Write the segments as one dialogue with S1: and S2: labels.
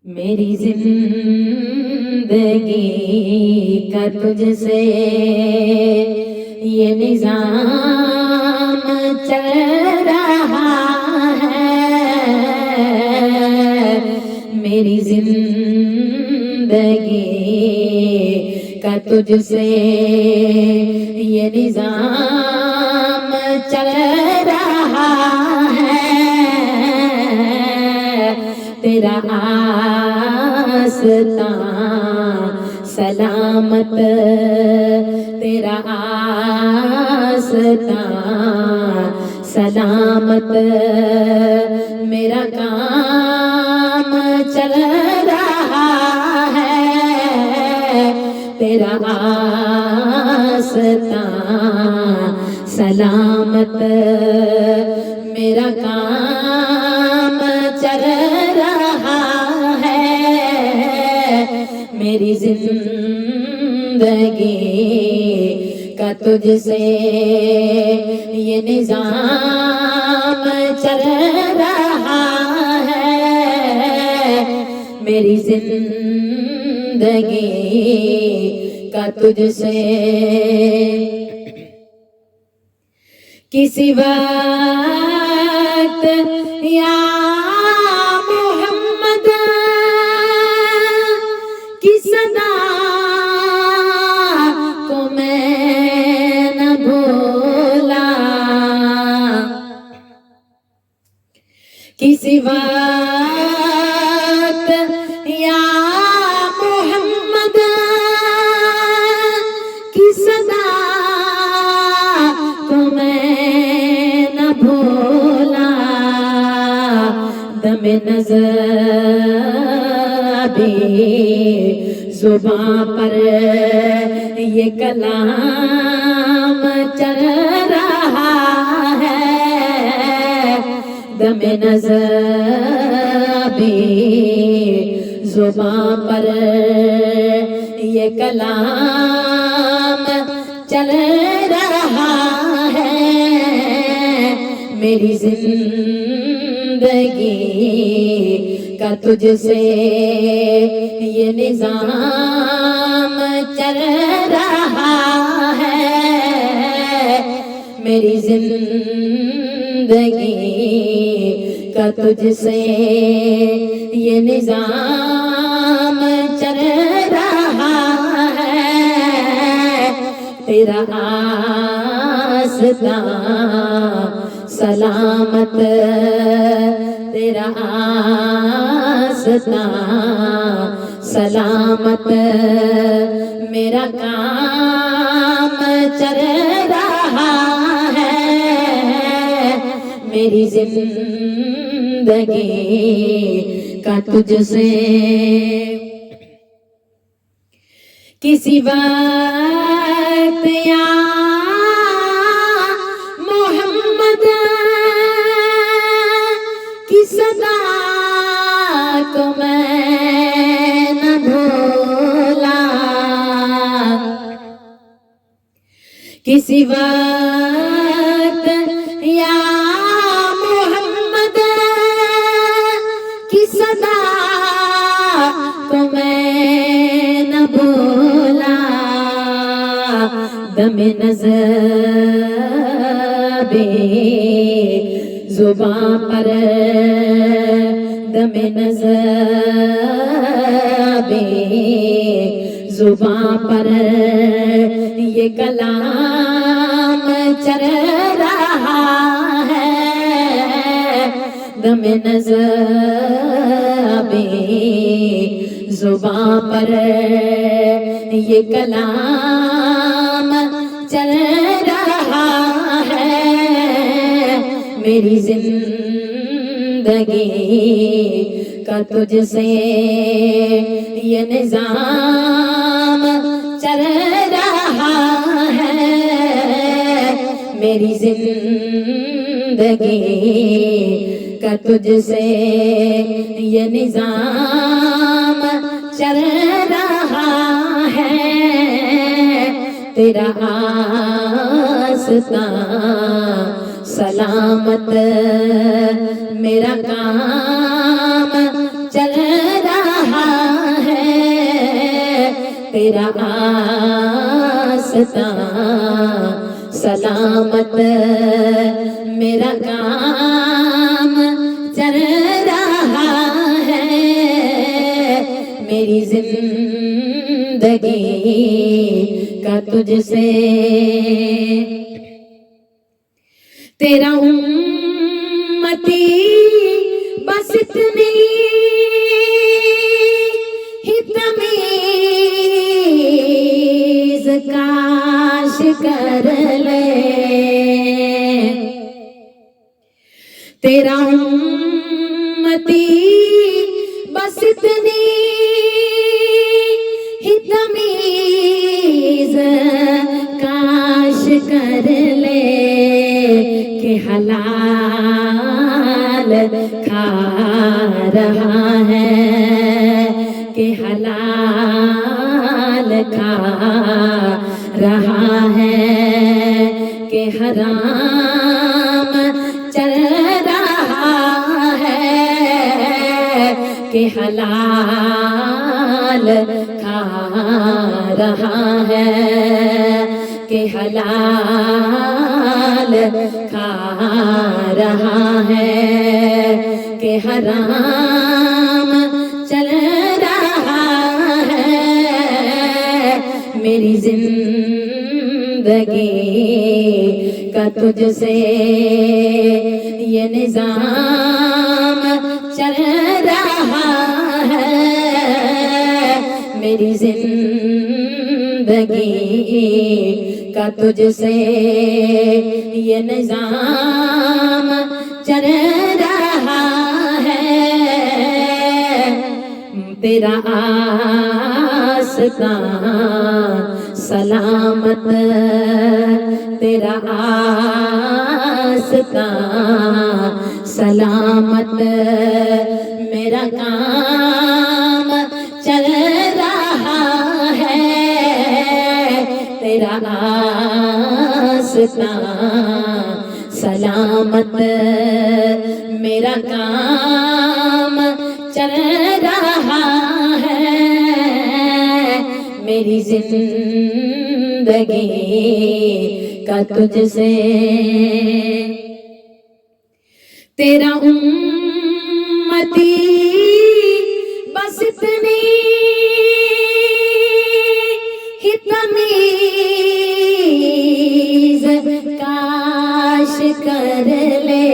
S1: میری زندگی کا تجھ سے یہ نظام چل رہا ہے، میری زندگی کا تجھ سے یہ نظام چل رہا ہے، تیرا آستان سلامت، تیرا آستان سلامت، میرا کام چل رہا ہے، تیرا آستان سلامت، میرا کام چل رہا ہے، میری زندگی کا تجھ سے یہ نظام چل رہا ہے، میری زندگی کا تجھ سے کسی وقت یا محمد کی صدا کو میں نہ بھولا، کسی وقت یا محمد کی صدا کو میں نہ بھولا، دم نظر بھی زباں پر یہ کلام چل رہا ہے، دم نظر بھی زباں پر یہ کلام چل رہا ہے، میری زندگی کا تجھ سے یہ نظام چل رہا ہے، میری زندگی کا تجھ سے یہ نظام چل رہا ہے، تیرا آستان سلامت، تیرا آستان سلامت، میرا کام چل رہا ہے، میری زندگی کا تجھ سے کسی وقت یا محمد کی صدا کو میں نہ بھولا، کسی وقت یا محمد کی صدا کو میں نہ بھولا، دم نظر بھی زباں پر، دم نظر بھی زباں پر یہ کلام چل رہا ہے، دم نظر بھی زباں پر یہ کلام چل رہا ہے، میری زندگی کا تجھ سے یہ نظام چل رہا ہے، میری زندگی کا تجھ سے یہ نظام چل رہا ہے، تیرا آستان سلامت، میرا کام چل رہا تیرا آستان سلامت میرا کام چل رہا ہے میری زندگی کا تجھ سے تیرا امتی بس اتنی ہی تمیز کاش کر لے تیرا امتی بس اتنی ہی تمیز کاش کر لے کہ حلال کھا رہا ہے کہ حلال کھا رہا ہے کہ حرام چل رہا ہے کہ حلال کھا رہا ہے کہ حلال کھا رہا ہے کہ حرام چل رہا ہے میری زندگی کا تجھ سے یہ نظام چل رہا ہے میری زندگی کا تجھ سے یہ نظام چل رہا ہے تیرا آستان سلامت تیرا آستان سلامت میرا کام چل رہا ہے تیرا آستان سلامت میرا کام چل رہا ہے میری زندگی کا تجھ سے تیرا امتی بس اتنی ہی تمیز کاش کر لے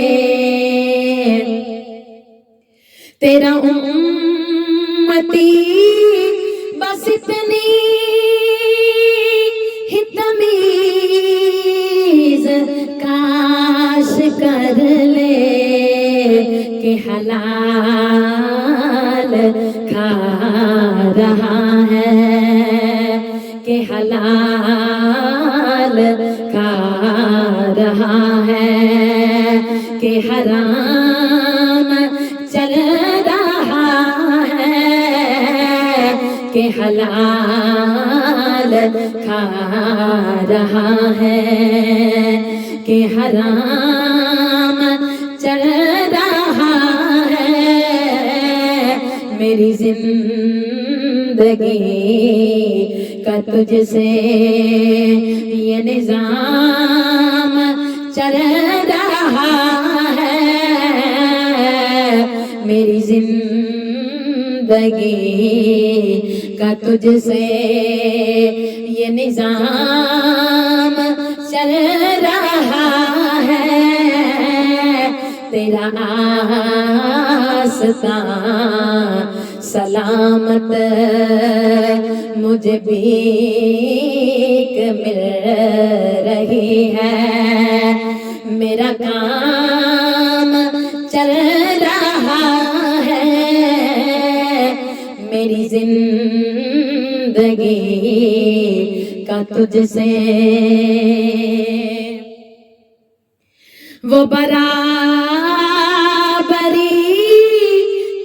S1: تیرا امتی بس اتنی ہی تمیز کاش کر لے کہ حلال کھا رہا ہے کہ حلال کھا رہا ہے کہ حرام چل رہا ہے کہ حلال کھا رہا ہے کہ حرام چل رہا ہے میری زندگی کا تجھ سے یہ نظام چل رہا ہے میری زندگی کا تجھ سے یہ نظام چل رہا ہے تیرا آستان سلامت مجھے بھیک مل رہی ہے میرا کام چل رہا ہے میری زندگی کا تجھ سے وہ برابری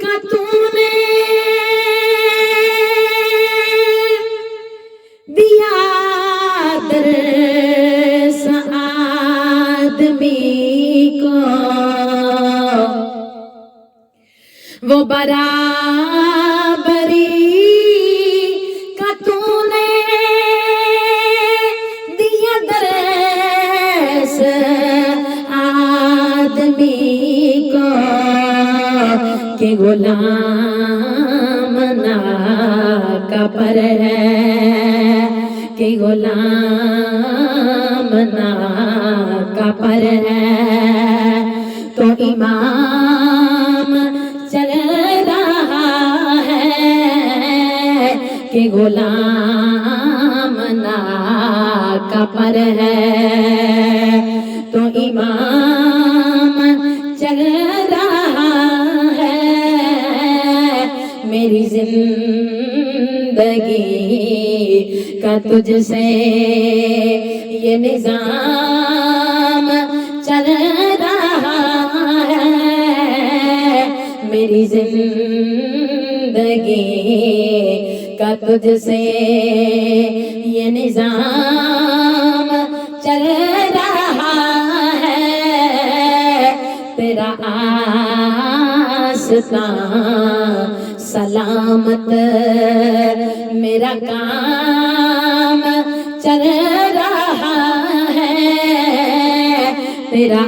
S1: کا تو نے دیا درس آدمی کو وہ برابری کا تو نے کہ غلام ناکا پر ہے، کہ غلام ناکا پر ہے، تو امام چل رہا ہے کہ غلام ناکا پر ہے، تو امام چل رہا ہے، میری زندگی کا تجھ سے یہ نظام چل رہا ہے، میری زندگی کا تجھ سے یہ نظام چل رہا ہے، تیرا آستان سلامت، میرا کام چل رہا ہے، تیرا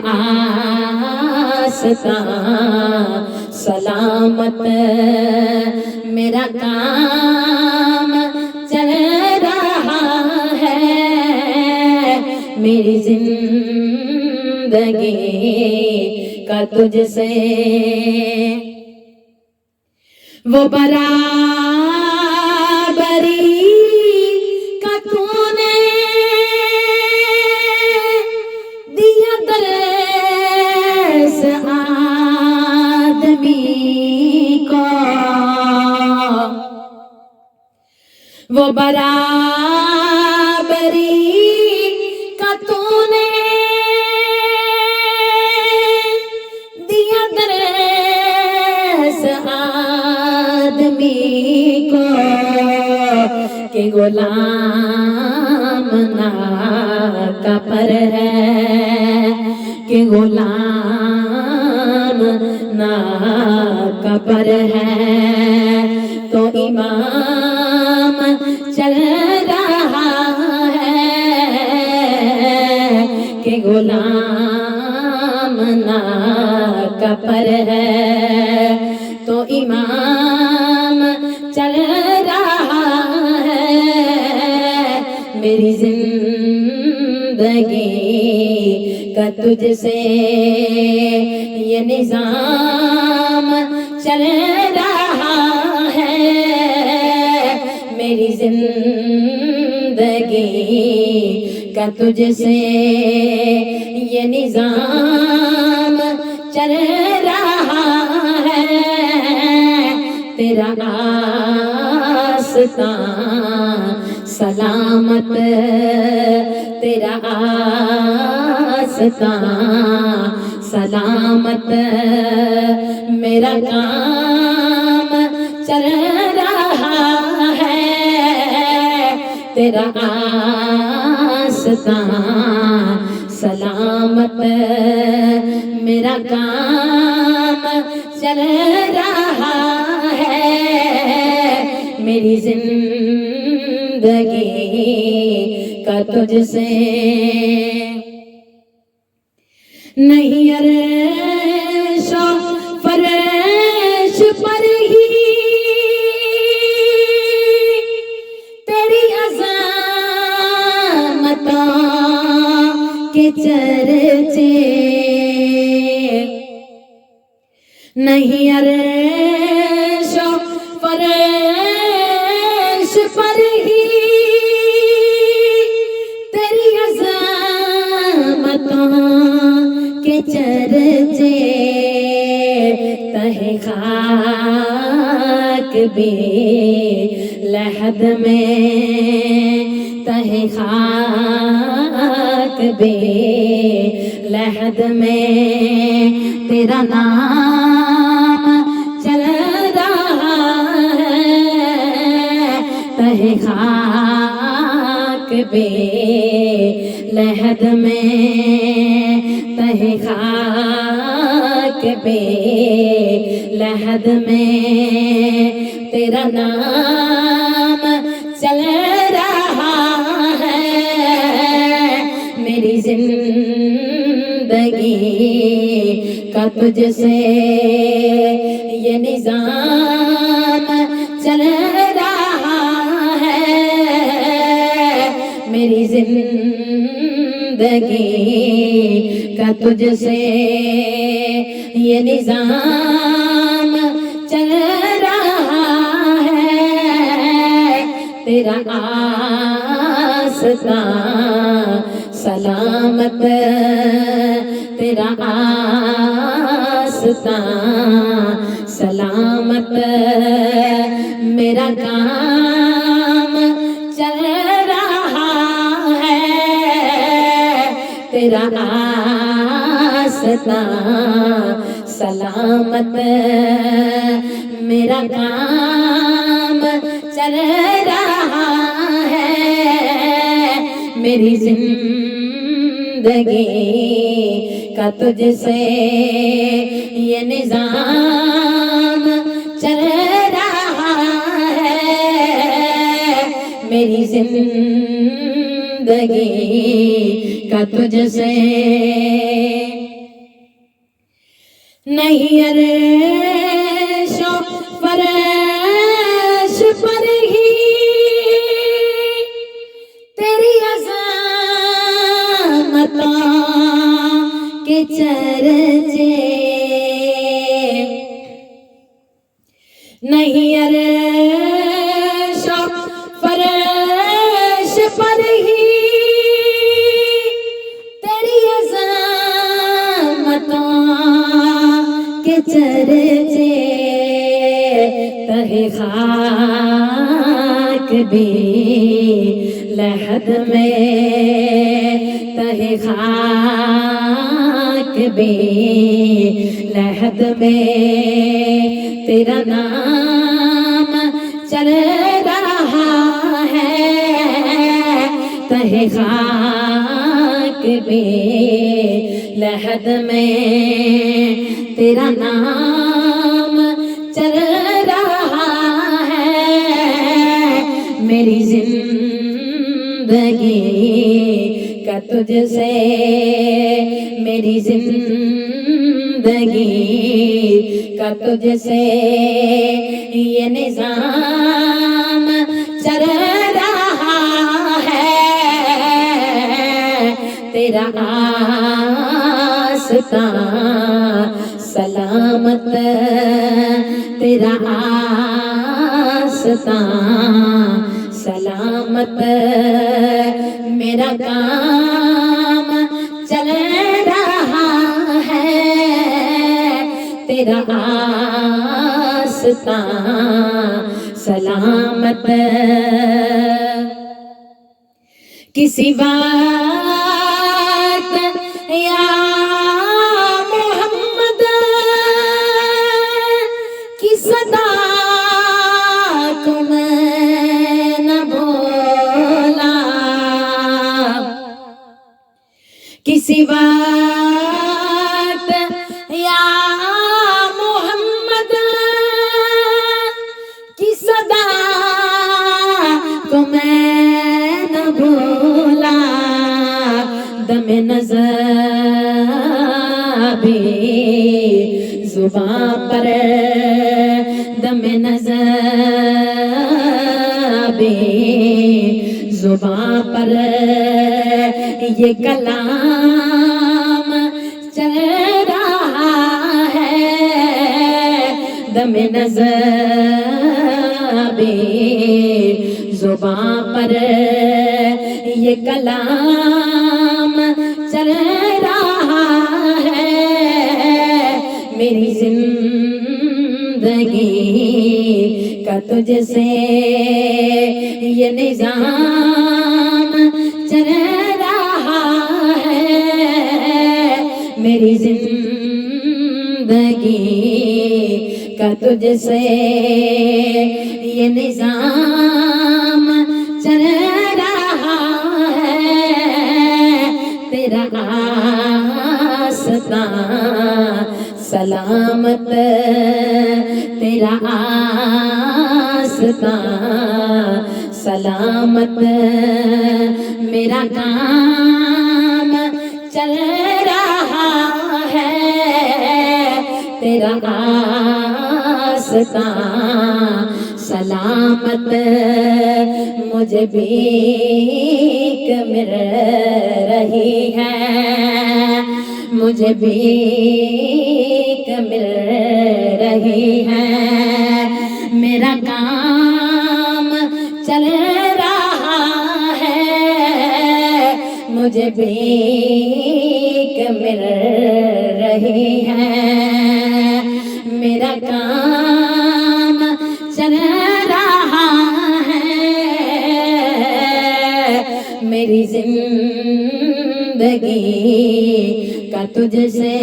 S1: آستان سلامت، میرا کام چل رہا ہے، میری زندگی کا تجھ سے وہ برابری کا تو نے دیا درس آدمی کو، وہ برابری کا تو نے دیا درس آدمی کو، کہ غلام ناکا پر ہے، کہ غلام ناکا پر ہے، تو امام چل رہا ہے کہ غلام ناکا پر ہے، تو امام چل رہا ہے، میری زندگی کا تجھ سے یہ نظام چل رہا ہے، میری زندگی کا تجھ سے یہ نظام چل رہا ہے، تیرا آستان سلامت، تیرا آستان سلامت، میرا کام چل رہا ہے، تیرا آستان سلامت، میرا کام چل رہا ہے، میری زندگی کا تجھ سے نہیں عرش و فرش پر ہی تیری عظمتوں کے چرچے، نہیں عرش و فرش پر ہی تیری عظمتوں کے چرچے، تہ خاک بھی لحد میں، تہ خاک بھی لحد میں، تیرا نام چل رہا ہے، تہ خاک بھی لحد میں، تہ خاک بھی لحد میں، تیرا نام چل رہا ہے، میری زندگی کا تجھ سے یہ نظام چل رہا ہے، میری زندگی کا تجھ سے یہ نظام چل رہا ہے، تیرا آستان سلامت، تیرا آستان سلامت، میرا کام چل رہا ہے، تیرا آستان سلامت، میرا کام چل رہا ہے، میری زندگی کا تجھ سے یہ نظام چل رہا ہے، میری زندگی کا تجھ سے نہیں عرش و فرش پر ہی تیری عظمتوں کے چرچے، نہیں عرش و فرش پر ہی تیری عظمتوں کے چرچے، تہے خاک بھی لحد میں، تہے خاک بھی لحد میں تیرا نام چل رہا ہے، تہے خاک بھی لحد میں تیرا نام چل رہا ہے، میری زندگی کا تجھ سے میری زندگی کا تجھ سے یہ نظام چل رہا ہے، تیرا آستان سلامت، تیرا آستان سلامت، میرا کام چل رہا ہے، تیرا آستان سلامت، کسی وقت یا محمد کی صدا کو میں نہ بولا، کسی وقت یا محمد کی صدا کو میں نہ بھولا، دم نظر بھی زباں پر، دم نظر بھی زباں پر یہ کلام چل رہا ہے، دم نظر بھی زباں پر یہ کلام چل رہا ہے، میری زندگی کا تجھ سے یہ نظام چل رہا ہے، میری زندگی کا تجھ سے یہ نظام چل رہا ہے، تیرا آستان سلامت، تیرا آستان سلامت، میرا کام چل رہا ہے، تیرا واسطہ سلامت مجھے بھیک مل رہی ہے، مجھے بھیک مل رہی ہے، میرا کام چل رہا ہے، مجھے بھیک مل رہی ہے، میرا کام چل رہا ہے، میری زندگی کا تجھ سے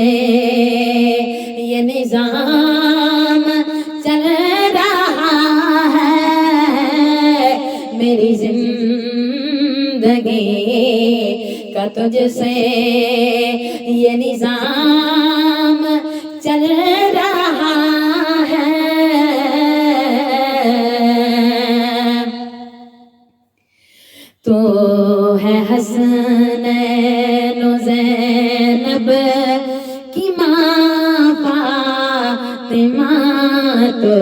S1: یہ نظام چل رہا ہے، میری زندگی کا تجھ سے یہ نظام چل رہا ہے، تو ہے حسنین و زینب کی ماں فاطمہ، تو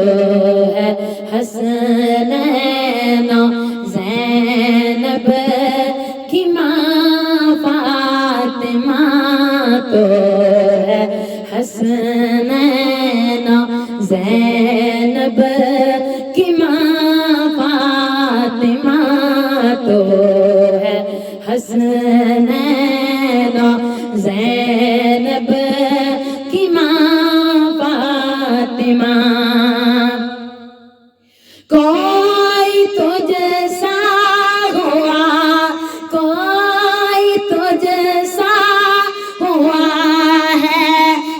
S1: ہے حسنین و زینب کی ماں فاطمہ، تو ہے حسنین و زینب کی ماں فاطمہ، تو ہے حسنین و زینب کی ماں فاطمہ، کوئی تجھ سا ہوا، کوئی تجھ سا ہوا ہے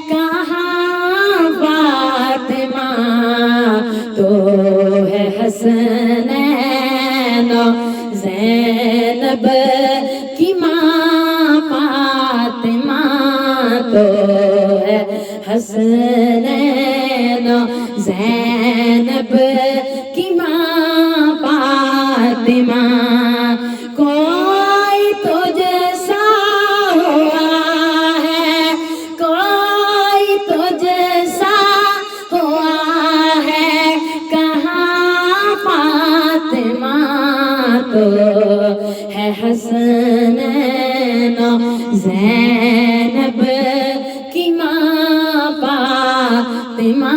S1: کہاں فاطمہ، تو ہے حسنین و زینب کی ماں فاطمہ، تو ہے حسنین و زینب کی ماں فاطمہ، کوئی تجھ سا ہوا ہے، کوئی تجھ سا ہوا ہے کہاں فاطمہ، تو ہے حسنین و زینب کی ماں فاطمہ،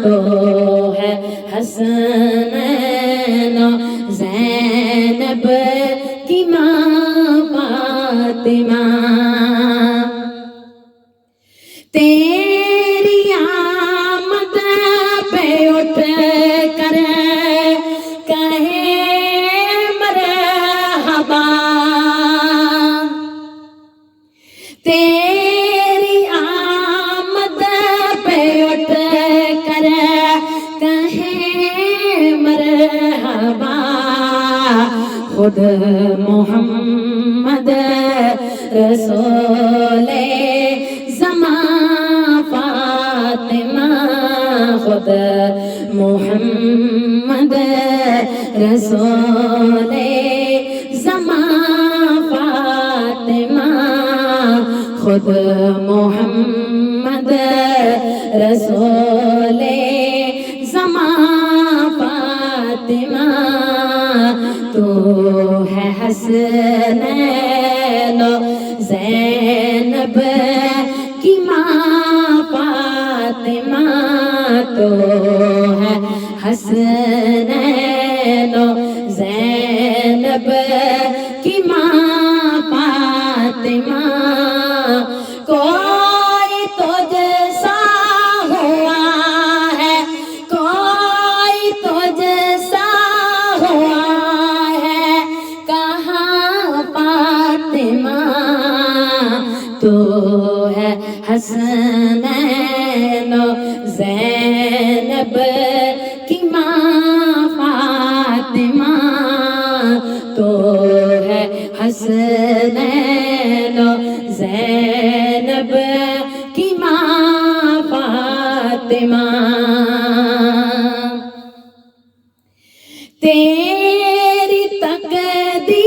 S1: تو ہے حسنین و زینب کی ماں فاطمہ، تیری آمد پہ اٹھ کر کہے مرحبا، تیری آمد پہ اٹھ کر کہے مرحبا، خود محمد رسول زمان فاطمہ، خود محمد رسول زمان فاطمہ، خود محمد رسول زمان فاطمہ، تو ہے حسنین و زینب کی ماں فاطمہ، تو ہے حسنین و زینب کی ماں فاطمہ، کوئی تجھ سا ہوا ہے، کوئی تجھ سا ہوا ہے کہاں فاطمہ، تو ہے حسنین و زینب کی ماں فاطمہ، تو ہے حسنین و زینب کی ماں فاطمہ، تیری تقدیس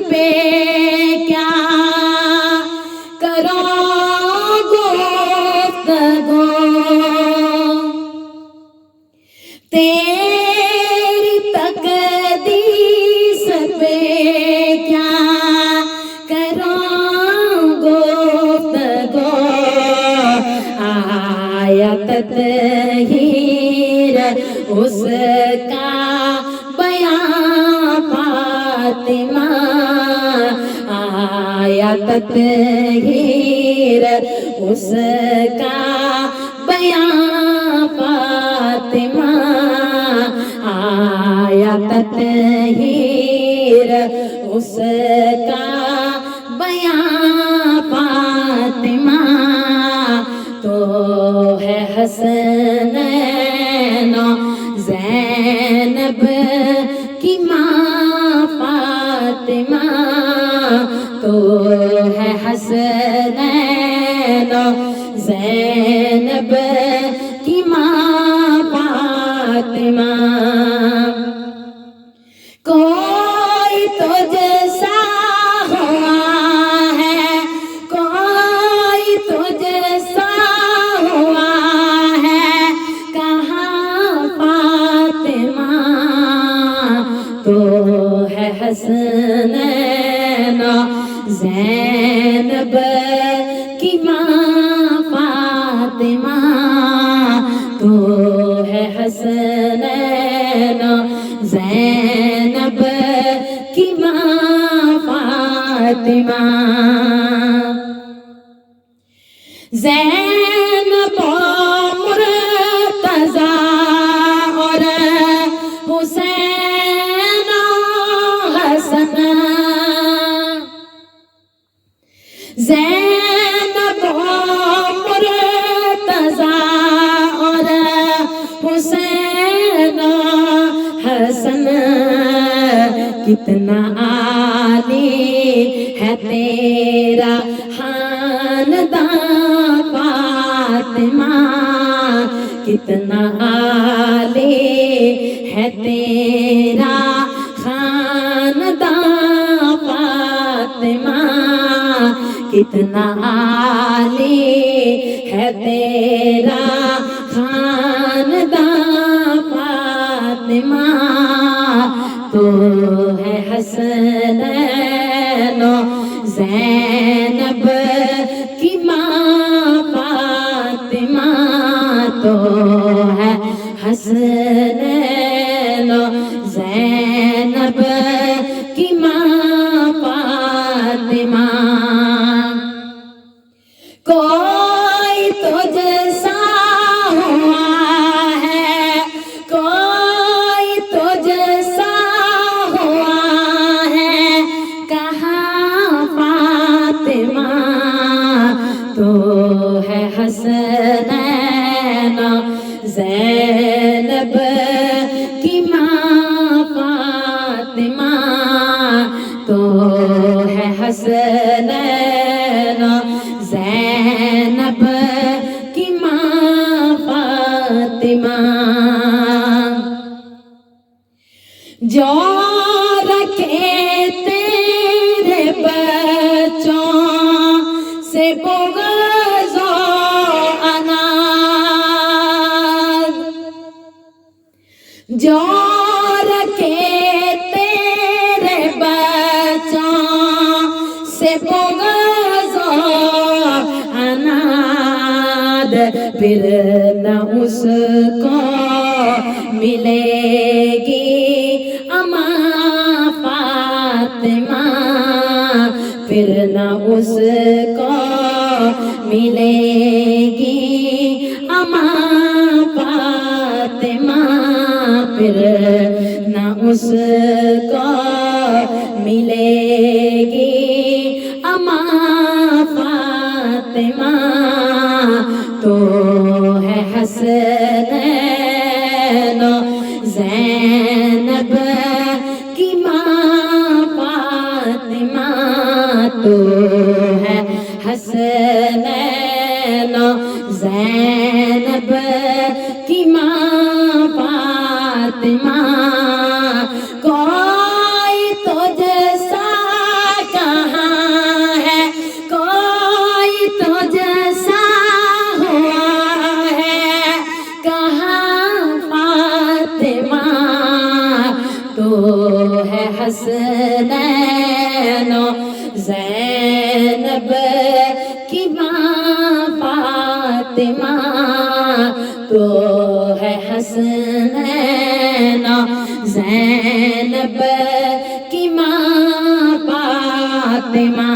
S1: پہ کیا کرو گفتگو، تیری تقدیس پہ کیا کروں گفتگو، آیا تطہیر اس کا بیان فاطمہ، آیا تطہیر اس کا بیان فاطمہ، آیا تطہیر اس کا بیان فاطمہ، تو ہے حسنین و زینب کی ماں فاطمہ، تو ہے حسنین و زینب کی ماں فاطمہ، کوئی تو جیسا ہوا ہے، کوئی تو جیسا ہوا ہے، کہاں فاطمہ، تو ہے حسنین و زینب کی ماں فاطمہ، تو ہے حسنین و زینب کی ماں فاطمہ، زینب و مرتضیٰ اور حسین و حسن، زینب و مرتضیٰ اور حسین و حسن، کتنا عالی ہے تیرا خاندان فاطمہ، کتنا عالی ہے تیرا خاندان فاطمہ، کتنا عالی ہے تیرا خاندان فاطمہ، تو ہے حسنین و زینب کی ماں فاطمہ، تو ہے حسنین و زینب کی ماں فاطمہ، کوئی تو جیسا ہوا ہے، کوئی تو جیسا ہوا ہے، کہاں فاطمہ، تو ہے حسنین و زینب کی ماں فاطمہ، تو ہے حسنین و زینب کی ماں فاطمہ، جو رکھے تیرے بچوں سے بغض و عناد، جو رکھے تیرے بچوں سے بغض و عناد، پھر نہ اس کو ملے گی امان فاطمہ، پھر نہ اس کو ملے گی امان فاطمہ، پھر نہ اس کو ملے گی امان فاطمہ، تو ہے حسنین و زینب کی ماں فاطمہ، تو ہے حسنین و زینب کی ماں فاطمہ، کوئی تو جیسا کہاں ہے، کوئی تو جیسا ہوا ہے، کہاں حسنین و زینب کی ماں فاطمہ تو ہے حسنین و زینب کی ماں فاطمہ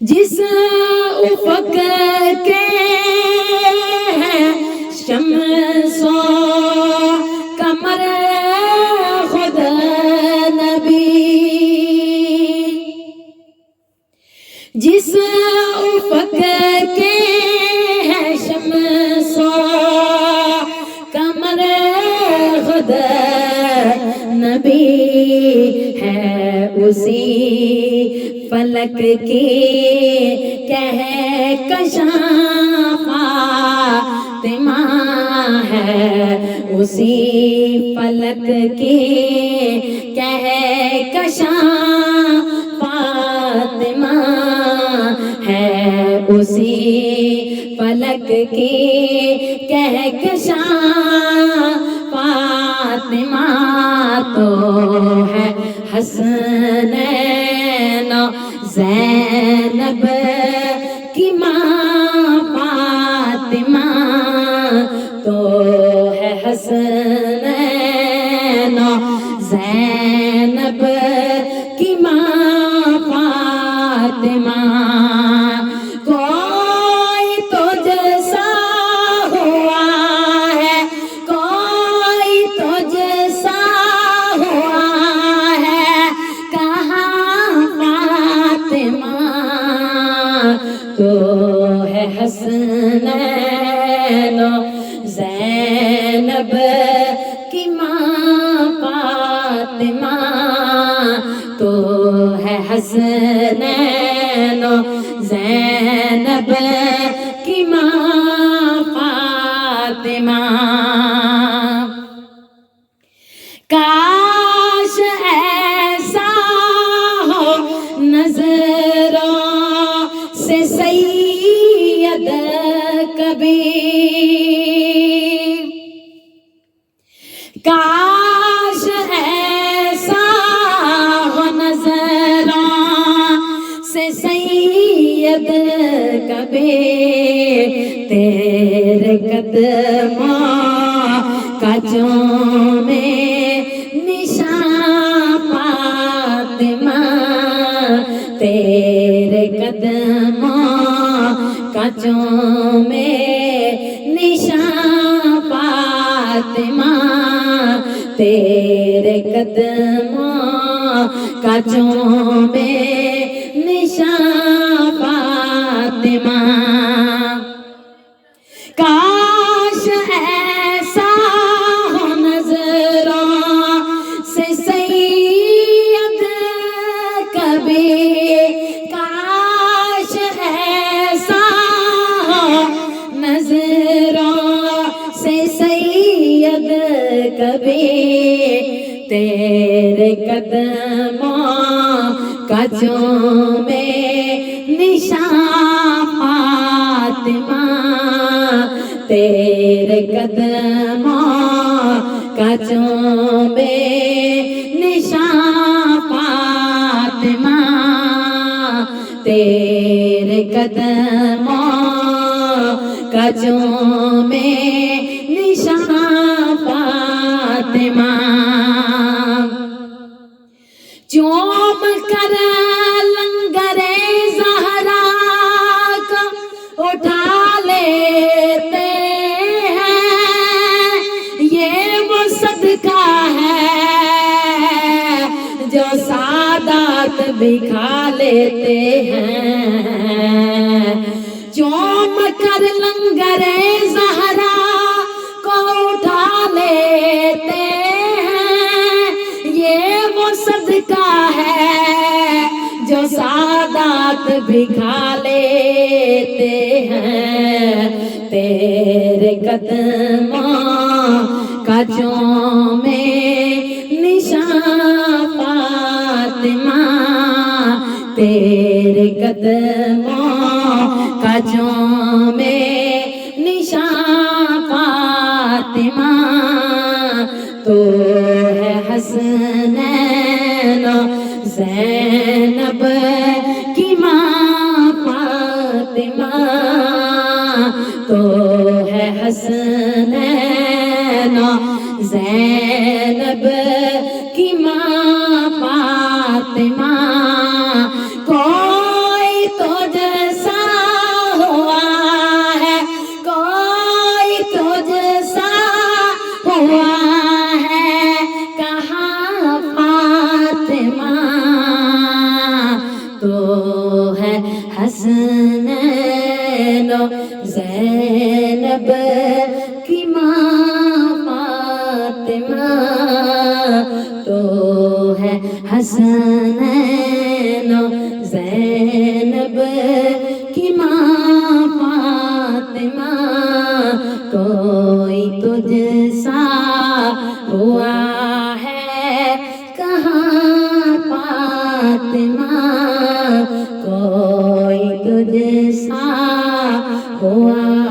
S1: جس افق کے شمس و قمر خود نبی جس افق کے شمس و قمر خود نبی ہے اسی فلک کی کہکشاں فاطمہ ہے اسی فلک کی کہکشاں فاطمہ ہے اسی فلک کی کہکشاں فاطمہ تو ہے حسنین و زینب کی ماں فاطمہ تو ہے حسنین و زینب کی ماں فاطمہ کوئی تو جیسا ہوا ہے کوئی تو جیسا ہوا ہے کہاں فاطمہ تو ہے حسنین و زینب کی ماں فاطمہ تو ہے حسنین و زینب کی ماں فاطمہ کاش ایسا ہو نظروں سے سید کبیر کاش ایسا ہو نظروں سے سید کبیر تیرے قدموں کا چومے نشان فاطمہ تیرے قدموں کا چومے نشان فاطمہ تیرے قدموں کا چومے نشان فاطمہ کاش ایسا ہو نظروں سے سید کبھی کاش ایسا ہو نظروں سے سید کبھی تیرے قدموں کا چومے نشان فاطمہ تیرے قدموں کا چومے نشان فاطمہ تیرے قدموں کا چومے نشان فاطمہ چوم کر لنگر زہرا کو اٹھا لیتے ہیں یہ وہ صدقہ ہے جو سادات بھی کھا لیتے ہیں چوم کر لنگر زہرا کو اٹھا لیتے ہیں یہ وہ صدقہ ہے جو سادات بھی کھا لیتے ہیں تیرے قدموں کا چومے نشان فاطمہ تیرے قدموں کا چومے نشان فاطمہ تو حسنین زینب کی ماں فاطمہ کوئی تو جیسا ہوا ہے کوئی تو جیسا ہوا ہے کہاں فاطمہ تو ہے حسنین زینب کی ماں فاطمہ تو ہے حسنین زینب کی ماں فاطمہ کوئی تجھ سا ہوا ہے کہاں فاطمہ کوئی تجھ سا ہوا